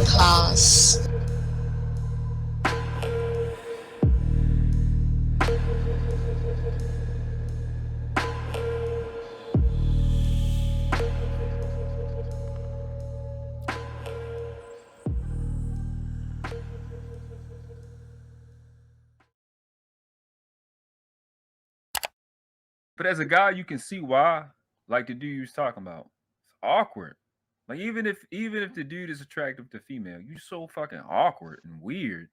class. But as a guy, you can see why, like the dude you was talking about, it's awkward. Like even if the dude is attractive to female, you so fucking awkward and weird.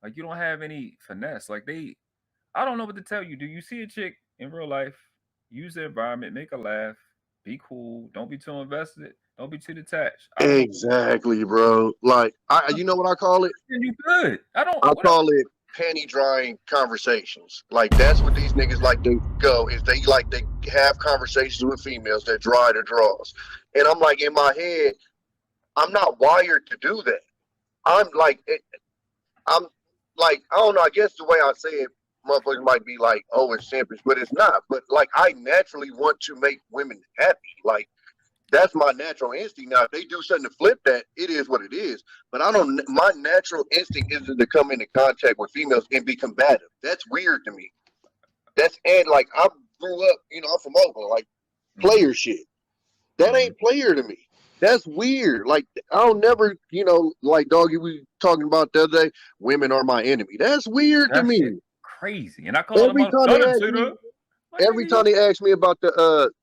Like you don't have any finesse. Like I don't know what to tell you. Do you see a chick in real life? Use the environment, make her laugh, be cool, don't be too invested, don't be too detached. I don't know. Exactly, bro. Like you know what I call it? You good. I call it panty drying conversations. Like that's what these niggas like to go is they have conversations with females that dry their draws. And I'm like in my head, I'm not wired to do that. I'm like I don't know, I guess the way I say it, motherfuckers might be like, oh, it's simpish, but it's not. But like I naturally want to make women happy. Like that's my natural instinct. Now, if they do something to flip that, it is what it is. But my natural instinct isn't to come into contact with females and be combative. That's weird to me. And like I grew up, I'm from Oakland, like player shit. That ain't player to me. That's weird. Like I'll never, like Doggy, we were talking about the other day, women are my enemy. That's weird to me. Crazy. And I call them every time they ask me about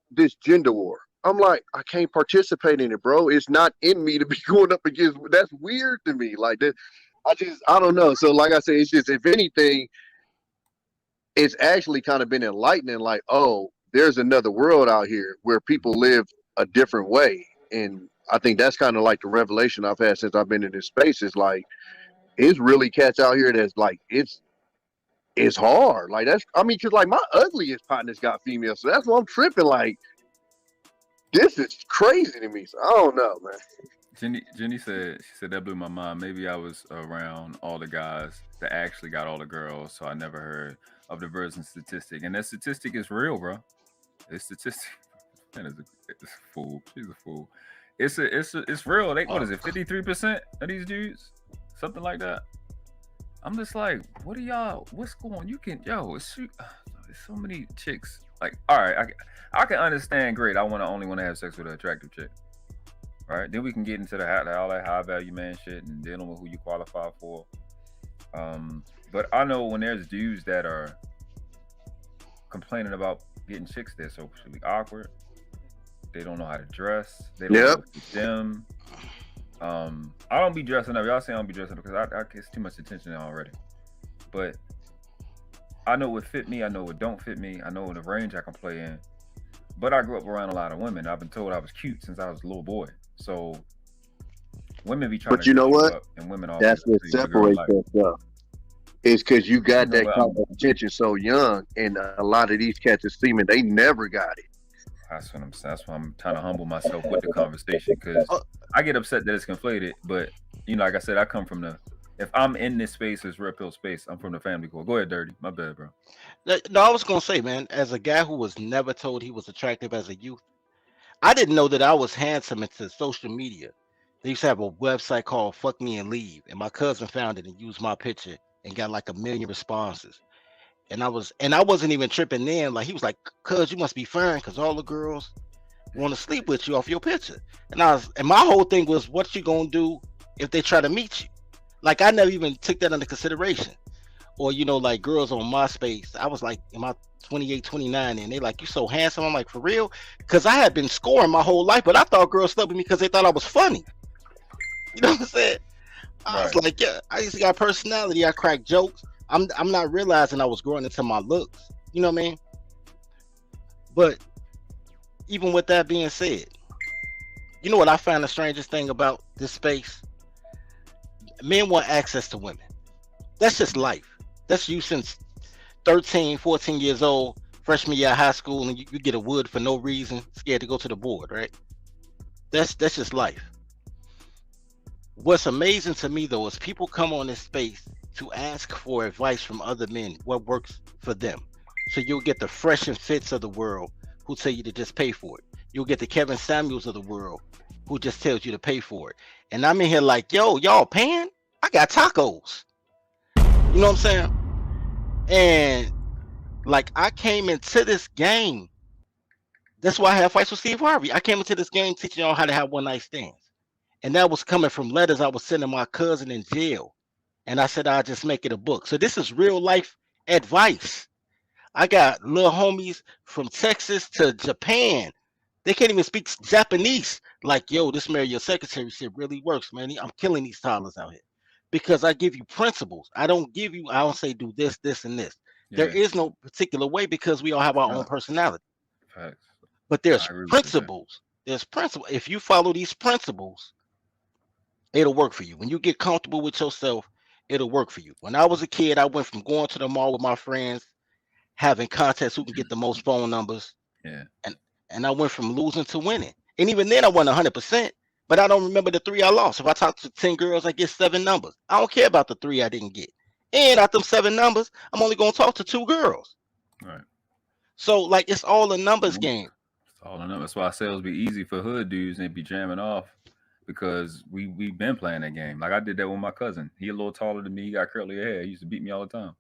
this gender war, I'm like, I can't participate in it, bro. It's not in me to be going up against. That's weird to me. Like that, I don't know. So, like I said, it's just, if anything, it's actually kind of been enlightening. Like, oh, there's another world out here where people live a different way, and I think that's kind of like the revelation I've had since I've been in this space. Is like, it's really cats out here that's like, it's hard. Like because like my ugliest partner's got females, so that's why I'm tripping. Like. This is crazy to me. So I don't know, man. Jenny said that blew my mind. Maybe I was around all the guys that actually got all the girls, so I never heard of the version statistic. And that statistic is real, bro. It's statistic. Man, it's a fool. She's a fool. It's real. What is it? 53% of these dudes, something like that. I'm just like, what are y'all? What's going on? There's so many chicks. Like, all right, I can understand. Great, I only want to have sex with an attractive chick. All right, then we can get into all that high value man shit and dealing with who you qualify for. But I know when there's dudes that are complaining about getting chicks there socially awkward, they don't know how to dress. They don't know what to them. I don't be dressing up. Y'all say I don't be dressing up because I get too much attention already. But I know what fit me. I know what don't fit me. I know the range I can play in. But I grew up around a lot of women. I've been told I was cute since I was a little boy. So women be trying. But you know what? And women that's what separates us up. It's because you got that kind of attention so young, and a lot of these cats are seeming they never got it. That's what I'm saying. That's why I'm trying to humble myself with the conversation, because I get upset that it's conflated. But like I said, I come from if I'm in this space, this REDPILL space, I'm from the family core. Go ahead, Dirty. My bad, bro. No, I was gonna say, man, as a guy who was never told he was attractive as a youth, I didn't know that I was handsome until social media. They used to have a website called Fuck Me and Leave, and my cousin found it and used my picture and got like 1 million responses. And I wasn't even tripping then. Like he was like, "Cuz you must be fine, because all the girls want to sleep with you off your picture." And my whole thing was, what you gonna do if they try to meet you? Like I never even took that under consideration. Or like girls on MySpace, I was like, am I 28, 29, and they like, you so handsome. I'm like, for real? Because I had been scoring my whole life, but I thought girls slept with me because they thought I was funny. You know what I'm saying? I was like, yeah, I used to got personality. I crack jokes. I'm not realizing I was growing into my looks. You know what I mean? But even with that being said, you know what I find the strangest thing about this space? Men want access to women. That's just life. That's you since 13, 14 years old, freshman year of high school, and you get a wood for no reason, scared to go to the board, right? That's just life. What's amazing to me, though, is people come on this space to ask for advice from other men, what works for them. So you'll get the Fresh and Fits of the world who tell you to just pay for it. You'll get the Kevin Samuels of the world who just tells you to pay for it. And I'm in here like, yo, y'all paying? I got tacos. You know what I'm saying? And like I came into this game. That's why I had fights with Steve Harvey. I came into this game teaching y'all how to have one night stands. And that was coming from letters I was sending my cousin in jail. And I said I'd just make it a book. So this is real life advice. I got little homies from Texas to Japan. They can't even speak Japanese. Like, yo, this marry your secretary shit really works, man. I'm killing these toddlers out here. Because I give you principles. I don't say do this, this, and this. There is no particular way because we all have our own personality. Facts. But there's principles. There's principles. If you follow these principles, it'll work for you. When you get comfortable with yourself, it'll work for you. When I was a kid, I went from going to the mall with my friends, having contests who can get the most phone numbers. Yeah. And I went from losing to winning. And even then I won 100%, but I don't remember the 3 I lost. If I talk to 10 girls, I get 7 numbers. I don't care about the 3 I didn't get. And out them 7 numbers, I'm only going to talk to 2 girls. Right. So like, it's all a numbers game. It's all a numbers. That's why sales be easy for hood dudes and be jamming off, because we've been playing that game. Like I did that with my cousin. He a little taller than me. He got curly hair. He used to beat me all the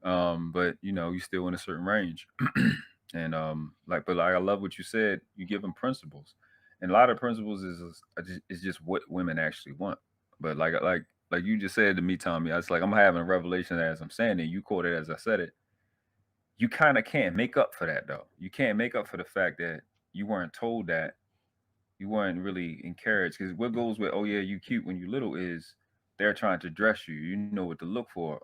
time. But you know, you still in a certain range. And but I love what you said. You give them principles, and a lot of principles is just what women actually want. But like you just said to me, Tommy, I was like, I'm having a revelation as I'm saying it. You quoted as I said it. You kind of can't make up for that though. You can't make up for the fact that you weren't told that. You weren't really encouraged, because what goes with, oh yeah, you cute when you little, is they're trying to dress you. You know what to look for.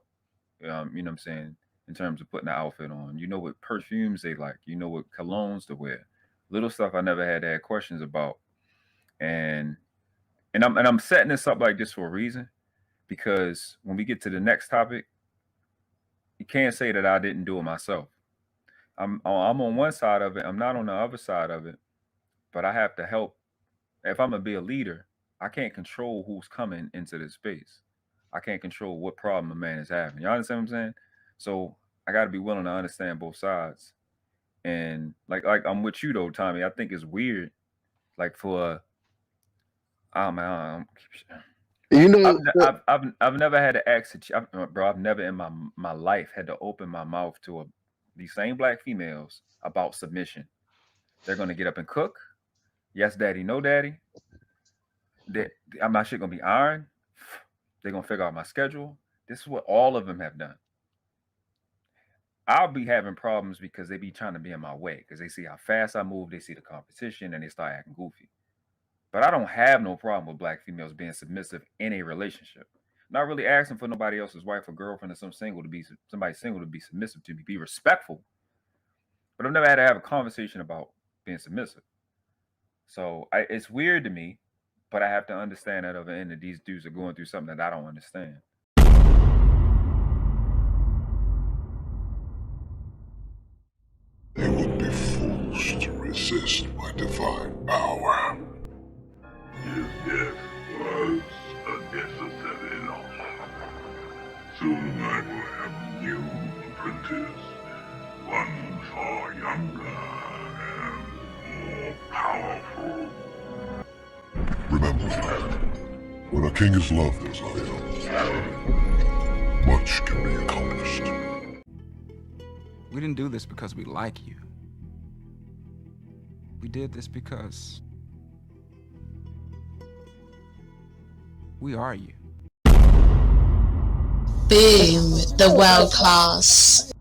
You know what I'm saying? In terms of putting an outfit on, you know what perfumes they like, you know what colognes to wear, little stuff I never had to have questions about. And I'm setting this up like this for a reason, because when we get to the next topic, you can't say that I didn't do it myself. I'm on one side of it, I'm not on the other side of it, but I have to help. If I'm gonna be a leader, I can't control who's coming into this space. I can't control what problem a man is having. Y'all understand what I'm saying? So I got to be willing to understand both sides. And like I'm with you though, Tommy. I think it's weird, like for you know, I've never had to ask bro. I've never in my life had to open my mouth to these same black females about submission. They're gonna get up and cook. Yes, daddy. No, daddy. My shit gonna be iron. They're gonna figure out my schedule. This is what all of them have done. I'll be having problems because they be trying to be in my way, because they see how fast I move, they see the competition, and they start acting goofy. But I don't have no problem with black females being submissive in a relationship. Not really asking for nobody else's wife or girlfriend or somebody single to be submissive to me. Be respectful. But I've never had to have a conversation about being submissive. So it's weird to me, but I have to understand that other end that these dudes are going through something that I don't understand. They would be fools to resist my divine power. His death was a necessary loss. Soon I will have a new apprentice, one far younger and more powerful. Remember, when a king is loved as I am, much can be accomplished. We didn't do this because we like you. We did this because we are you. Boom, the world class.